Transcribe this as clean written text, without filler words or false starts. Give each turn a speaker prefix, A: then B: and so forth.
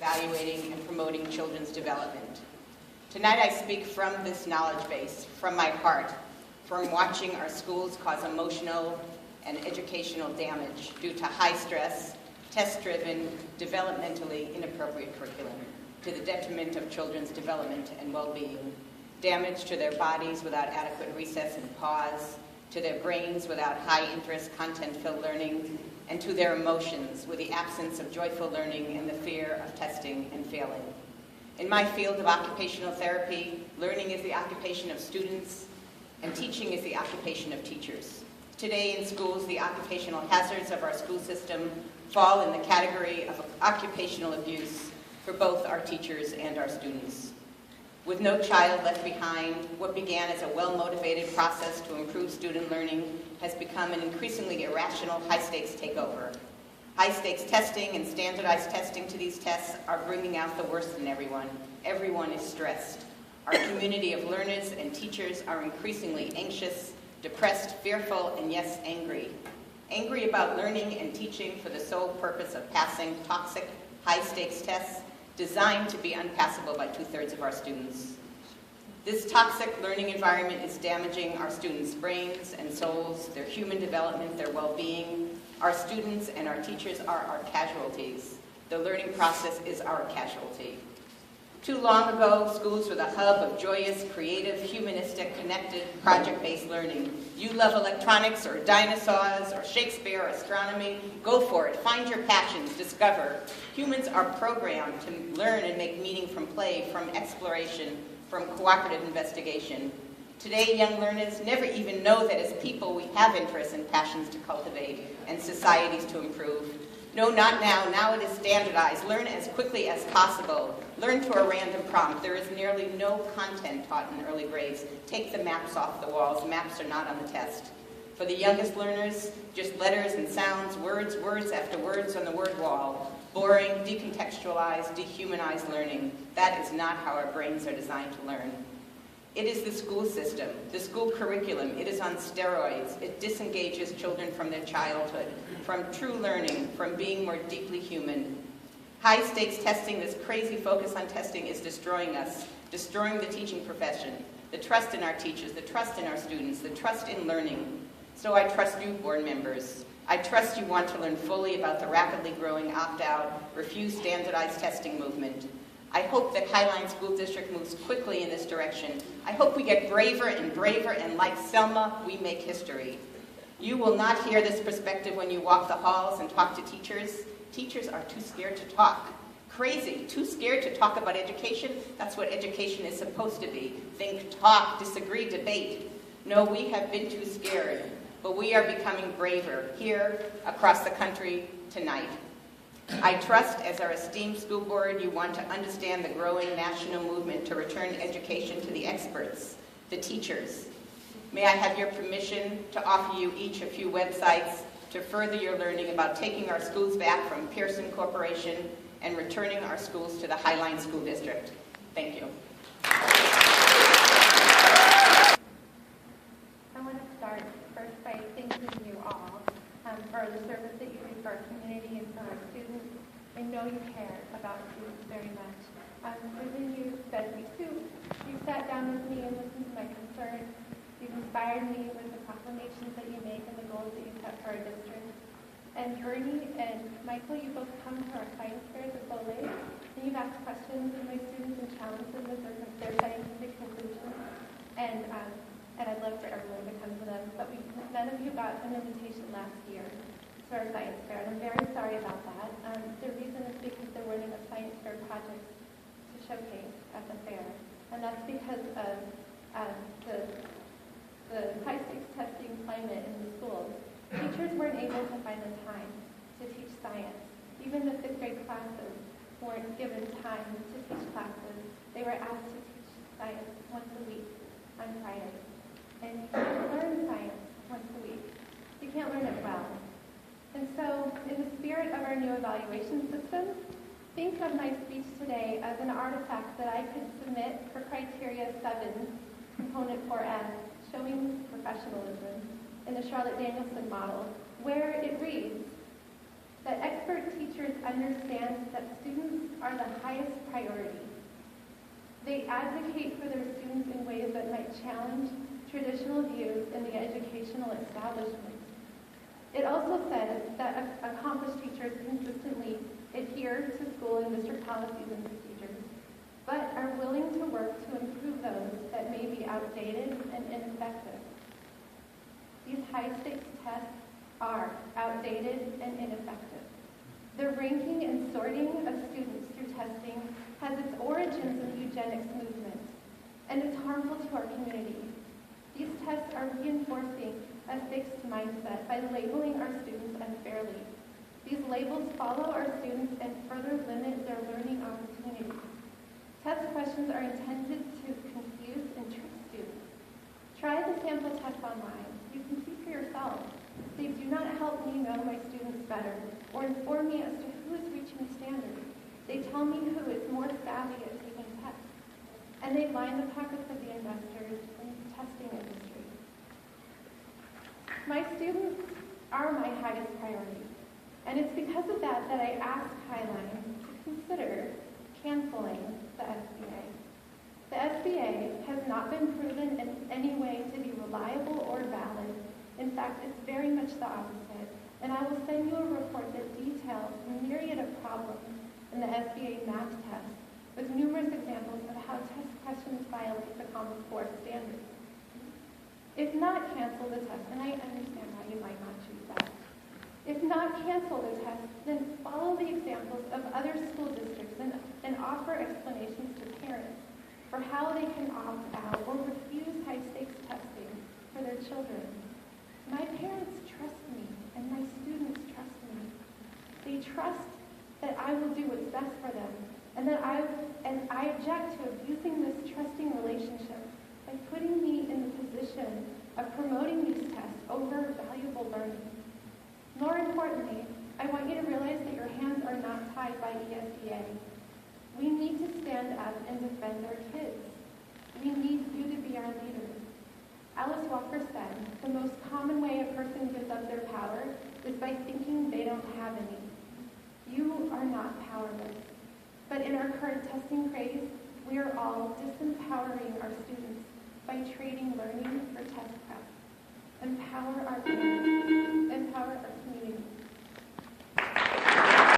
A: evaluating and promoting children's development. Tonight I speak from this knowledge base, from my heart, from watching our schools cause emotional and educational damage due to high stress, test-driven, developmentally inappropriate curriculum, to the detriment of children's development and well-being, damage to their bodies without adequate recess and pause, to their brains without high-interest, content-filled learning, and to their emotions with the absence of joyful learning and the fear of testing and failing. In my field of occupational therapy, learning is the occupation of students, and teaching is the occupation of teachers. Today in schools, the occupational hazards of our school system fall in the category of occupational abuse for both our teachers and our students. With no child left behind, what began as a well-motivated process to improve student learning has become an increasingly irrational high-stakes takeover. High-stakes testing and standardized testing to these tests are bringing out the worst in everyone. Everyone is stressed. Our community of learners and teachers are increasingly anxious, depressed, fearful, and yes, angry. Angry about learning and teaching for the sole purpose of passing toxic, high-stakes tests designed to be unpassable by 2/3 of our students. This toxic learning environment is damaging our students' brains and souls, their human development, their well-being. Our students and our teachers are our casualties. The learning process is our casualty. Too long ago, schools were the hub of joyous, creative, humanistic, connected, project-based learning. You love electronics or dinosaurs or Shakespeare or astronomy, go for it. Find your passions, discover. Humans are programmed to learn and make meaning from play, from exploration, from cooperative investigation. Today, young learners never even know that as people we have interests and passions to cultivate and societies to improve. No, not now. Now it is standardized. Learn as quickly as possible. Learn to a random prompt. There is nearly no content taught in early grades. Take the maps off the walls. Maps are not on the test. For the youngest learners, just letters and sounds, words, words after words on the word wall. Boring, decontextualized, dehumanized learning. That is not how our brains are designed to learn. It is the school system, the school curriculum. It is on steroids. It disengages children from their childhood, from true learning, from being more deeply human. High-stakes testing, this crazy focus on testing, is destroying us, destroying the teaching profession, the trust in our teachers, the trust in our students, the trust in learning. So I trust you, board members. I trust you want to learn fully about the rapidly growing opt-out, refuse standardized testing movement. I hope that Highline School District moves quickly in this direction. I hope we get braver, and like Selma, we make history. You will not hear this perspective when you walk the halls and talk to teachers. Teachers are too scared to talk. Crazy, too scared to talk about education. That's what education is supposed to be. Think, talk, disagree, debate. No, we have been too scared, but we are becoming braver here, across the country, tonight. I trust, as our esteemed school board, you want to understand the growing national movement to return education to the experts, the teachers. May I have your permission to offer you each a few websites to further your learning about taking our schools back from Pearson Corporation and returning our schools to the Highline School District. Thank you.
B: I want to start first by thanking you all for the service that you do for our community and for our students. I know you care about students very much. When you said me too, you sat down with me and listened to my concerns. You've inspired me with the proclamations that you make and the goals that you set for our district. And Bernie and Michael, you both come to our science fairs at Bow Lake, and you've asked questions of my students and challenged them with their scientific conclusions. And I'd love for everyone to come to them, but none of you got an invitation last year to our science fair, and I'm very sorry about that. The reason is because there weren't enough science fair projects to showcase at the fair, and that's because of the high-stakes testing climate in the schools. Teachers weren't able to find the time to teach science. Even the 5th grade classes weren't given time to teach classes. They were asked to teach science once a week on Friday. And you can't learn science once a week. You can't learn it well. And so, in the spirit of our new evaluation system, think of my speech today as an artifact that I could submit for criteria 7, component 4F, showing professionalism in the Charlotte Danielson model, where it reads that expert teachers understand that students are are the highest priority. They advocate for their students in ways that might challenge traditional views in the educational establishment. It also says that accomplished teachers consistently adhere to school and district policies and procedures, but are willing to work to improve those that may be outdated and ineffective. These high-stakes tests are outdated and ineffective. The ranking and sorting of students through testing has its origins in the eugenics movement, and it's harmful to our community. These tests are reinforcing a fixed mindset by labeling our students unfairly. These labels follow our students and further limit their learning opportunities. Test questions are intended to confuse and trick students. Try the sample test online. You can see for yourself. They do not help me know my students better or inform me as to who is reaching standards. They tell me who is more savvy at taking tests. And they line the pockets of the investors in the testing industry. My students are my highest priority. And it's because of that that I asked Highline to consider canceling the SBA. The SBA has not been proven in any way to be reliable or valid. In fact, it's very much the opposite. And I will send you a report that details a myriad of problems in the SBA math test with numerous examples of how test questions violate the Common Core standards. If not, cancel the test. And I understand why you might not choose that. If not cancel the test, then follow the examples of other school districts and offer explanations to parents for how they can opt out or refuse high-stakes testing for their children. My parents trust me, and my students trust me. They trust that I will do what's best for them, and I object to abusing this trusting relationship by putting me in the position of promoting these tests over valuable learning. More importantly, I want you to realize that your hands are not tied by ESEA. We need to stand up and defend our kids. We need you to be our leaders. Alice Walker said, the most common way a person gives up their power is by thinking they don't have any. You are not powerless. But in our current testing craze, we are all disempowering our students by trading learning for test prep. Empower our parents. Empower our community.